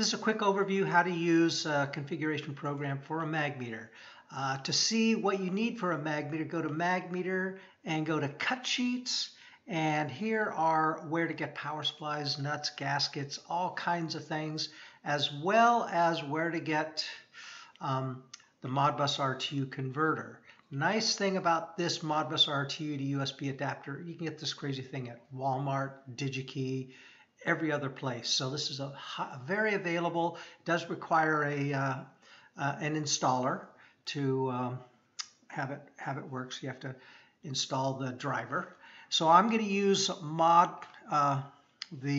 This is a quick overview how to use a configuration program for a mag meter. To see what you need for a mag meter, go to mag meter and go to cut sheets. And here are where to get power supplies, nuts, gaskets, all kinds of things, as well as where to get the Modbus RTU converter. Nice thing about this Modbus RTU to USB adapter, you can get this crazy thing at Walmart, DigiKey, every other place. So this is a very available. It does require an installer to have it work. So you have to install the driver. So I'm going to use the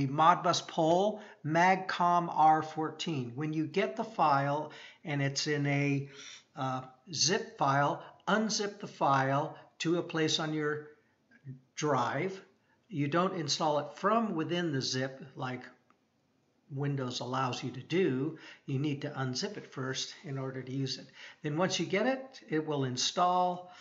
Modbus pole MagCom R14. When you get the file and it's in a zip file, unzip the file to a place on your drive. You don't install it from within the zip like Windows allows you to do. You need to unzip it first in order to use it. Then once you get it, it will install.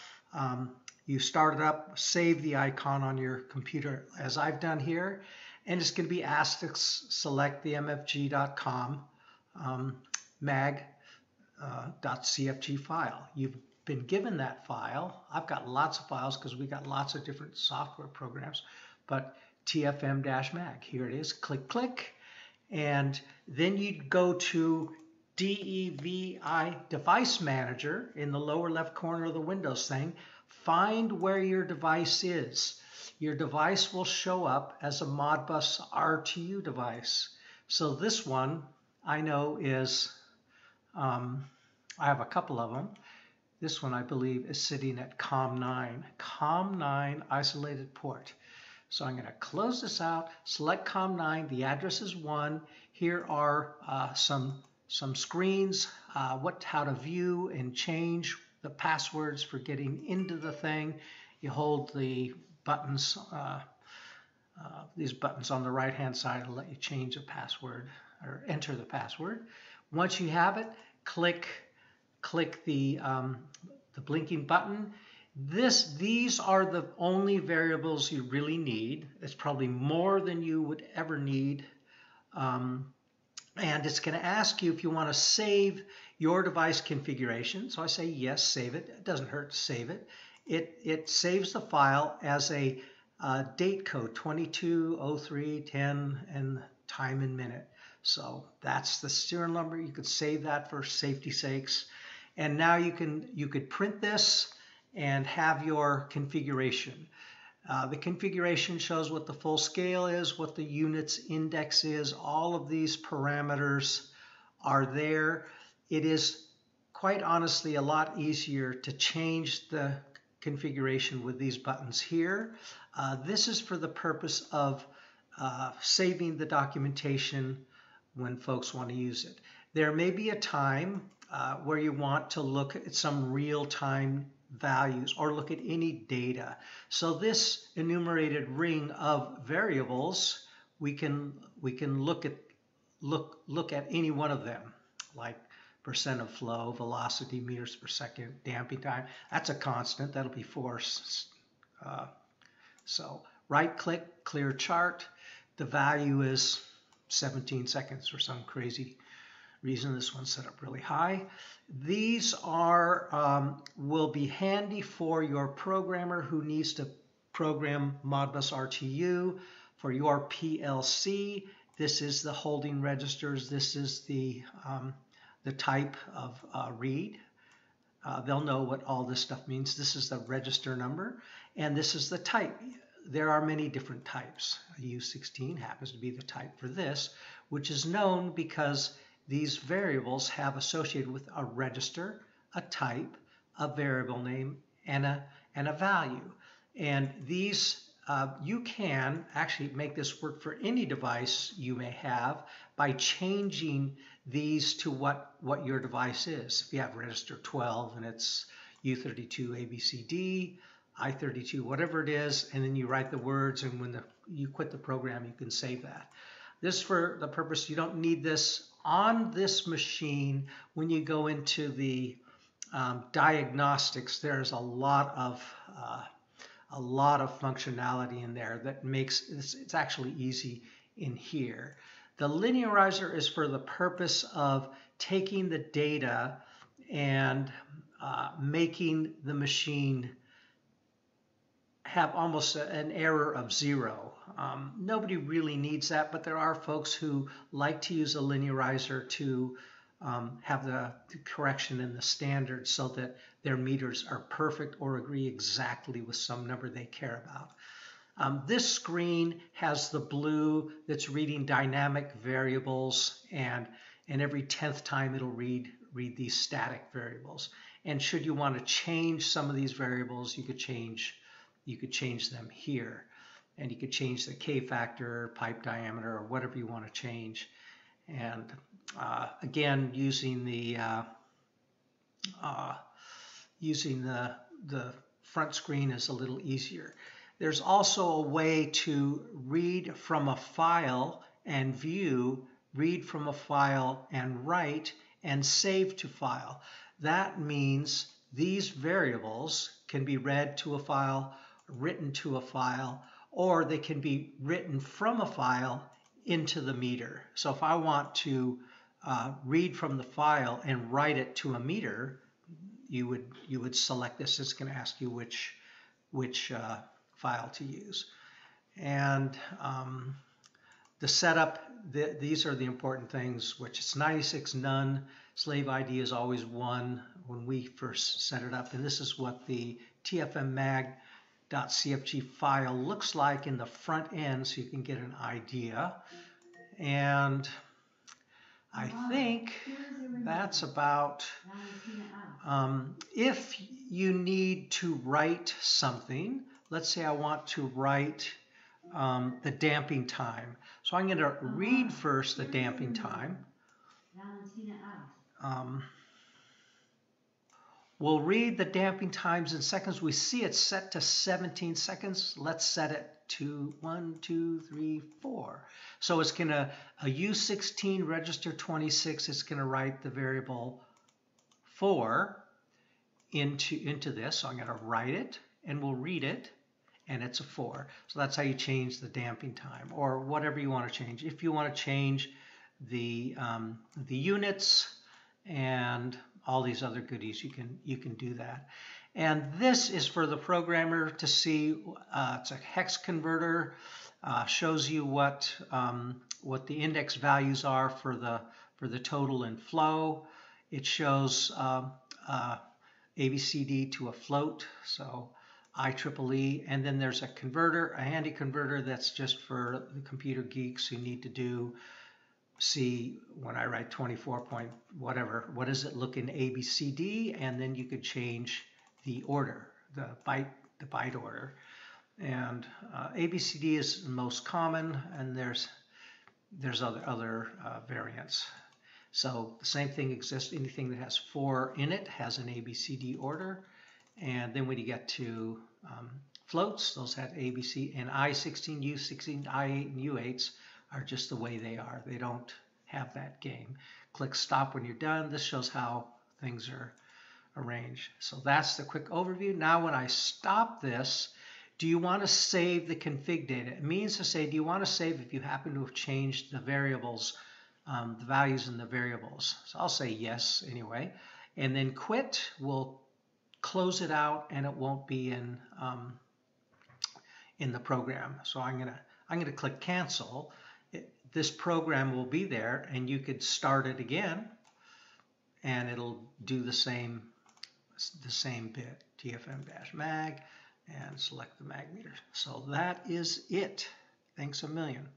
You start it up, save the icon on your computer as I've done here, and it's going to be asked to select the mfg.com mag.cfg file. You've been given that file. I've got lots of files because we got lots of different software programs, but TFM-mag, here it is, click, click, and then you'd go to DEVI Device Manager in the lower left corner of the Windows thing. Find where your device is. Your device will show up as a Modbus RTU device. So this one I know is, I have a couple of them. This one I believe is sitting at COM9 isolated port. So I'm going to close this out, select COM9, the address is 1. Here are some screens, how to view and change the passwords for getting into the thing. You hold the buttons, these buttons on the right hand side will let you change the password or enter the password. Once you have it, click the blinking button. These are the only variables you really need. It's probably more than you would ever need. And it's going to ask you if you want to save your device configuration. So I say yes, save it. It doesn't hurt to save it. It saves the file as a date code 220310 and time and minute. So that's the serial number. You could save that for safety sakes. And now you could print this and have your configuration. The configuration shows what the full scale is, what the units index is. All of these parameters are there. It is quite honestly a lot easier to change the configuration with these buttons here. This is for the purpose of saving the documentation when folks want to use it. There may be a time where you want to look at some real-time values or look at any data. So this enumerated ring of variables, we can look at any one of them, like percent of flow, velocity, meters per second, damping time. That's a constant. That'll be force. So right click, clear chart. The value is 17 seconds for some crazy reason. This one's set up really high. These are will be handy for your programmer who needs to program Modbus RTU for your PLC. This is the holding registers. This is the type of read. They'll know what all this stuff means. This is the register number, and this is the type. There are many different types. U16 happens to be the type for this, which is known because these variables have associated with a register, a type, a variable name, and a value. And these, you can actually make this work for any device you may have by changing these to what your device is. If you have register 12 and it's U32 ABCD, I32, whatever it is, and then you write the words, and when you quit the program, you can save that. This for the purpose, you don't need this on this machine. When you go into the diagnostics, there's a lot of functionality in there that makes it's actually easy in here. The linearizer is for the purpose of taking the data and making the machine have almost an error of 0. Nobody really needs that, but there are folks who like to use a linearizer to have the correction in the standard so that their meters are perfect or agree exactly with some number they care about. This screen has the blue that's reading dynamic variables, and every 10th time it'll read these static variables. And should you want to change some of these variables, you could change them here. And you could change the K factor, pipe diameter, or whatever you want to change. And again, using the front screen is a little easier. There's also a way to read from a file and view, read from a file and write, and save to file. That means these variables can be read to a file, written to a file, or they can be written from a file into the meter. So if I want to read from the file and write it to a meter, you would select this. It's going to ask you which file to use. And the setup, these are the important things, which it's 96 none. Slave ID is always 1 when we first set it up. And this is what the TFM-mag.cfg file looks like in the front end, so you can get an idea. And I think that's about, if you need to write something, let's say I want to write the damping time. So I'm going to read first the damping time. We'll read the damping times in seconds. We see it's set to 17 seconds. Let's set it to 1, 2, 3, 4. So it's going to, a U16 register 26, it's going to write the variable 4 into this. So I'm going to write it, and we'll read it, and it's a 4. So that's how you change the damping time, or whatever you want to change. If you want to change the units and all these other goodies, you can do that. And this is for the programmer to see. It's a hex converter. Shows you what the index values are for the total and flow. It shows ABCD to a float, so IEEE, and then there's a converter, a handy converter that's just for the computer geeks who need to see when I write 24 point whatever, what does it look in ABCD, and then you could change the order, the byte order. And ABCD is the most common, and there's other variants. So the same thing exists. Anything that has 4 in it has an ABCD order. And then when you get to floats, those have ABC, and I16, U16, I8, and U8s are just the way they are. They don't have that game. Click stop when you're done. This shows how things are arranged. So that's the quick overview. Now when I stop this, do you want to save the config data? It means to say, do you want to save if you happen to have changed the variables, the values in the variables? So I'll say yes anyway. And then quit will close it out, and it won't be in the program. So I'm gonna click cancel. This program will be there, and you could start it again, and it'll do the same bit, TFM-mag, and select the mag meter. So that is it. Thanks a million.